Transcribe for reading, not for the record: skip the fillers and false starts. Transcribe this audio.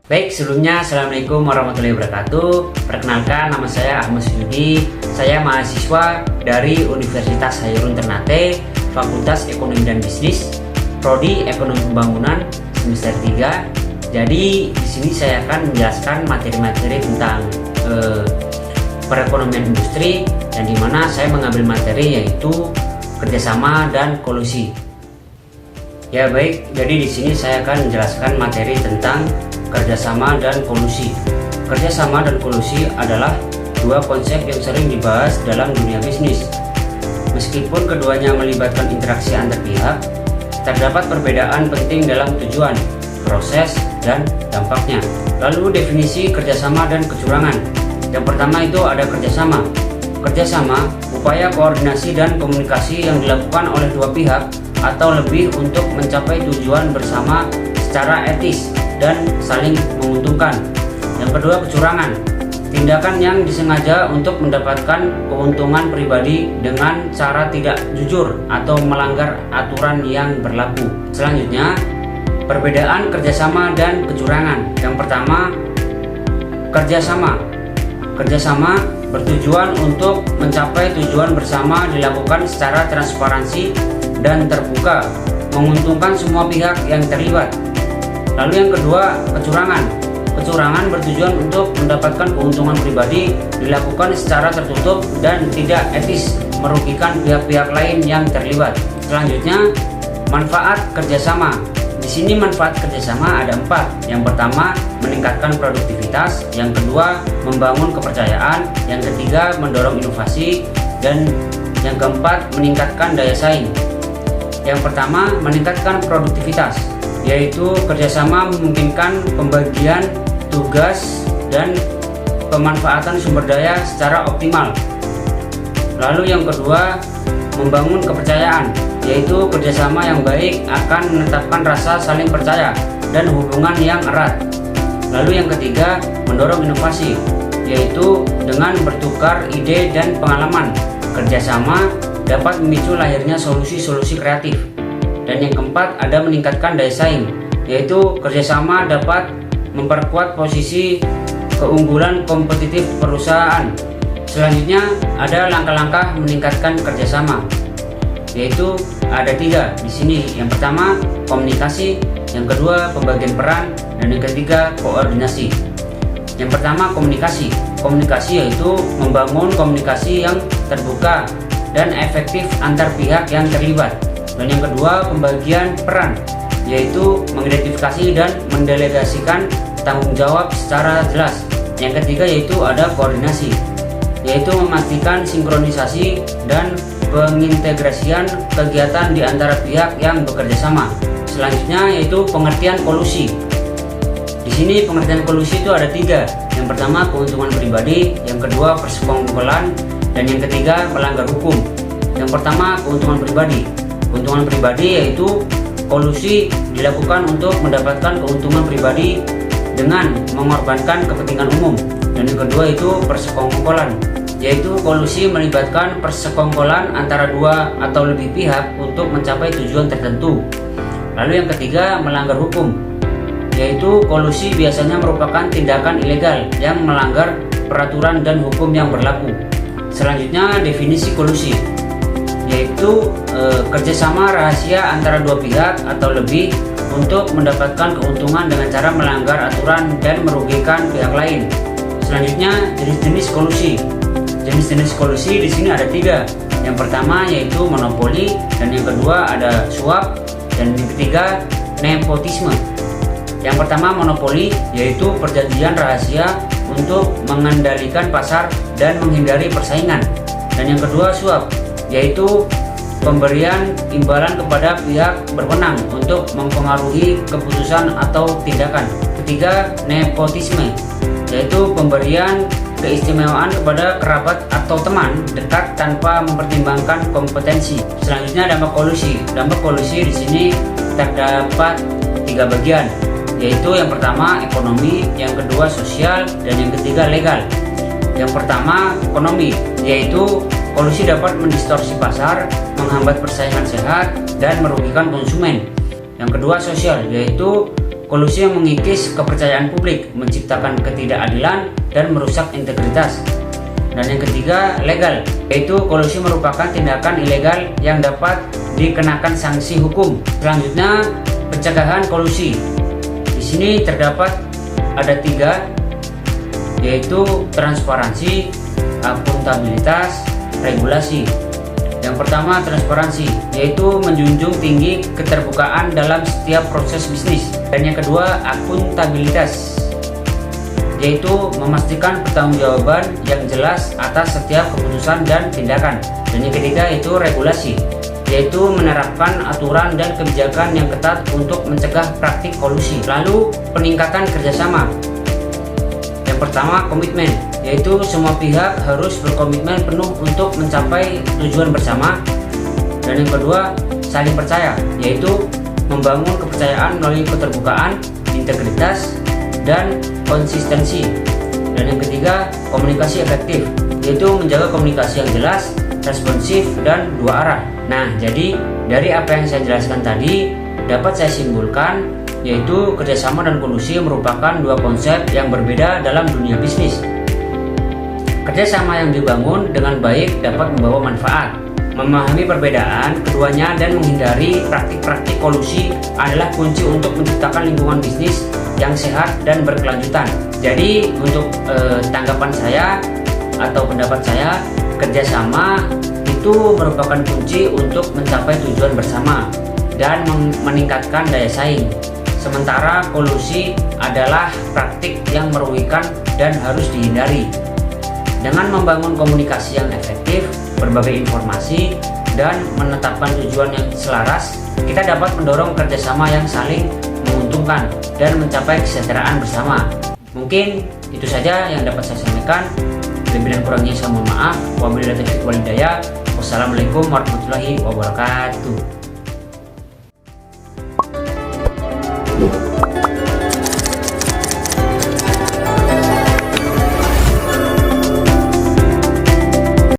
Baik, sebelumnya Assalamualaikum warahmatullahi wabarakatuh. Perkenalkan, nama saya Ahmad Suyudi. Saya mahasiswa dari Universitas Hairun Ternate, Fakultas Ekonomi dan Bisnis, Prodi Ekonomi Pembangunan semester 3. Jadi di sini saya akan menjelaskan materi-materi tentang perekonomian industri, dan di mana saya mengambil materi yaitu kerjasama dan kolusi. Ya baik, jadi di sini saya akan menjelaskan materi tentang kerjasama dan kolusi. Kerjasama dan kolusi adalah dua konsep yang sering dibahas dalam dunia bisnis. Meskipun keduanya melibatkan interaksi antar pihak, terdapat perbedaan penting dalam tujuan, proses, dan dampaknya. Lalu definisi kerjasama dan kecurangan. Yang pertama itu ada kerjasama. Kerjasama, upaya koordinasi dan komunikasi yang dilakukan oleh dua pihak atau lebih untuk mencapai tujuan bersama secara etis dan saling menguntungkan. Yang kedua, kecurangan. Tindakan yang disengaja untuk mendapatkan keuntungan pribadi dengan cara tidak jujur atau melanggar aturan yang berlaku. Selanjutnya, perbedaan kerjasama dan kecurangan. Yang pertama, kerjasama. Kerjasama bertujuan untuk mencapai tujuan bersama, dilakukan secara transparansi dan terbuka, menguntungkan semua pihak yang terlibat. Lalu yang kedua, kecurangan. Kecurangan bertujuan untuk mendapatkan keuntungan pribadi, dilakukan secara tertutup dan tidak etis, merugikan pihak-pihak lain yang terlibat. Selanjutnya, manfaat kerjasama. Di sini manfaat kerjasama ada 4. Yang pertama, meningkatkan produktivitas. Yang kedua, membangun kepercayaan. Yang ketiga, mendorong inovasi. Dan yang keempat, meningkatkan daya saing. Yang pertama, meningkatkan produktivitas, yaitu kerjasama memungkinkan pembagian tugas dan pemanfaatan sumber daya secara optimal. Lalu yang kedua, membangun kepercayaan, yaitu kerjasama yang baik akan menetapkan rasa saling percaya dan hubungan yang erat. Lalu yang ketiga, mendorong inovasi, yaitu dengan bertukar ide dan pengalaman. Kerjasama dapat memicu lahirnya solusi-solusi kreatif. Dan yang keempat, ada meningkatkan daya saing, yaitu kerjasama dapat memperkuat posisi keunggulan kompetitif perusahaan. Selanjutnya ada langkah-langkah meningkatkan kerjasama, yaitu ada 3 di sini. Yang pertama, komunikasi. Yang kedua, pembagian peran. Dan yang ketiga, koordinasi. Yang pertama, komunikasi. Komunikasi yaitu membangun komunikasi yang terbuka dan efektif antar pihak yang terlibat. Dan yang kedua, pembagian peran, yaitu mengidentifikasi dan mendelegasikan tanggung jawab secara jelas. Yang ketiga yaitu ada koordinasi, yaitu memastikan sinkronisasi dan pengintegrasian kegiatan di antara pihak yang bekerja sama. Selanjutnya yaitu pengertian kolusi. Di sini pengertian kolusi itu ada 3. Yang pertama, keuntungan pribadi. Yang kedua, persekongkolan. Dan yang ketiga, melanggar hukum. Yang pertama, keuntungan pribadi. Keuntungan pribadi yaitu kolusi dilakukan untuk mendapatkan keuntungan pribadi dengan mengorbankan kepentingan umum. Dan yang kedua itu persekongkolan, yaitu kolusi melibatkan persekongkolan antara 2 atau lebih pihak untuk mencapai tujuan tertentu. Lalu yang ketiga, melanggar hukum, yaitu kolusi biasanya merupakan tindakan ilegal yang melanggar peraturan dan hukum yang berlaku. Selanjutnya, definisi kolusi, yaitu kerjasama rahasia antara 2 pihak atau lebih untuk mendapatkan keuntungan dengan cara melanggar aturan dan merugikan pihak lain. Selanjutnya, jenis-jenis kolusi. Jenis-jenis kolusi di sini ada 3. Yang pertama yaitu monopoli, dan yang kedua ada suap, dan yang ketiga nepotisme. Yang pertama, monopoli, yaitu perjanjian rahasia untuk mengendalikan pasar dan menghindari persaingan. Dan yang kedua, suap, yaitu pemberian imbalan kepada pihak berwenang untuk mempengaruhi keputusan atau tindakan. Ketiga, nepotisme, yaitu pemberian keistimewaan kepada kerabat atau teman dekat tanpa mempertimbangkan kompetensi. Selanjutnya, dampak kolusi. Dampak kolusi di sini terdapat 3 bagian, yaitu yang pertama ekonomi, yang kedua sosial, dan yang ketiga legal. Yang pertama ekonomi, yaitu kolusi dapat mendistorsi pasar, menghambat persaingan sehat, dan merugikan konsumen. Yang kedua sosial, yaitu kolusi yang mengikis kepercayaan publik, menciptakan ketidakadilan, dan merusak integritas. Dan yang ketiga, legal, yaitu kolusi merupakan tindakan ilegal yang dapat dikenakan sanksi hukum. Selanjutnya, pencegahan kolusi. Di sini terdapat ada 3, yaitu transparansi, akuntabilitas, regulasi. Yang pertama, transparansi, yaitu menjunjung tinggi keterbukaan dalam setiap proses bisnis. Dan yang kedua, akuntabilitas, yaitu memastikan pertanggungjawaban yang jelas atas setiap keputusan dan tindakan. Dan yang ketiga yaitu regulasi, yaitu menerapkan aturan dan kebijakan yang ketat untuk mencegah praktik kolusi. Lalu peningkatan kerjasama. Yang pertama, komitmen, yaitu semua pihak harus berkomitmen penuh untuk mencapai tujuan bersama. Dan yang kedua, saling percaya, yaitu membangun kepercayaan melalui keterbukaan, integritas, dan konsistensi. Dan yang ketiga, komunikasi efektif, yaitu menjaga komunikasi yang jelas, responsif, dan dua arah. Nah, jadi dari apa yang saya jelaskan tadi dapat saya simpulkan, yaitu kerjasama dan kolusi merupakan dua konsep yang berbeda dalam dunia bisnis. Kerjasama yang dibangun dengan baik dapat membawa manfaat. Memahami perbedaan keduanya dan menghindari praktik-praktik kolusi adalah kunci untuk menciptakan lingkungan bisnis yang sehat dan berkelanjutan. Jadi untuk tanggapan saya atau pendapat saya, kerjasama itu merupakan kunci untuk mencapai tujuan bersama dan meningkatkan daya saing. Sementara kolusi adalah praktik yang merugikan dan harus dihindari. Dengan membangun komunikasi yang efektif, berbagai informasi, dan menetapkan tujuan yang selaras, kita dapat mendorong kerjasama yang saling menguntungkan dan mencapai kesejahteraan bersama. Mungkin itu saja yang dapat saya sampaikan. Lebih dan kurangnya saya mohon maaf. Wabillahi taufiq wal hidayah. Wassalamualaikum warahmatullahi wabarakatuh.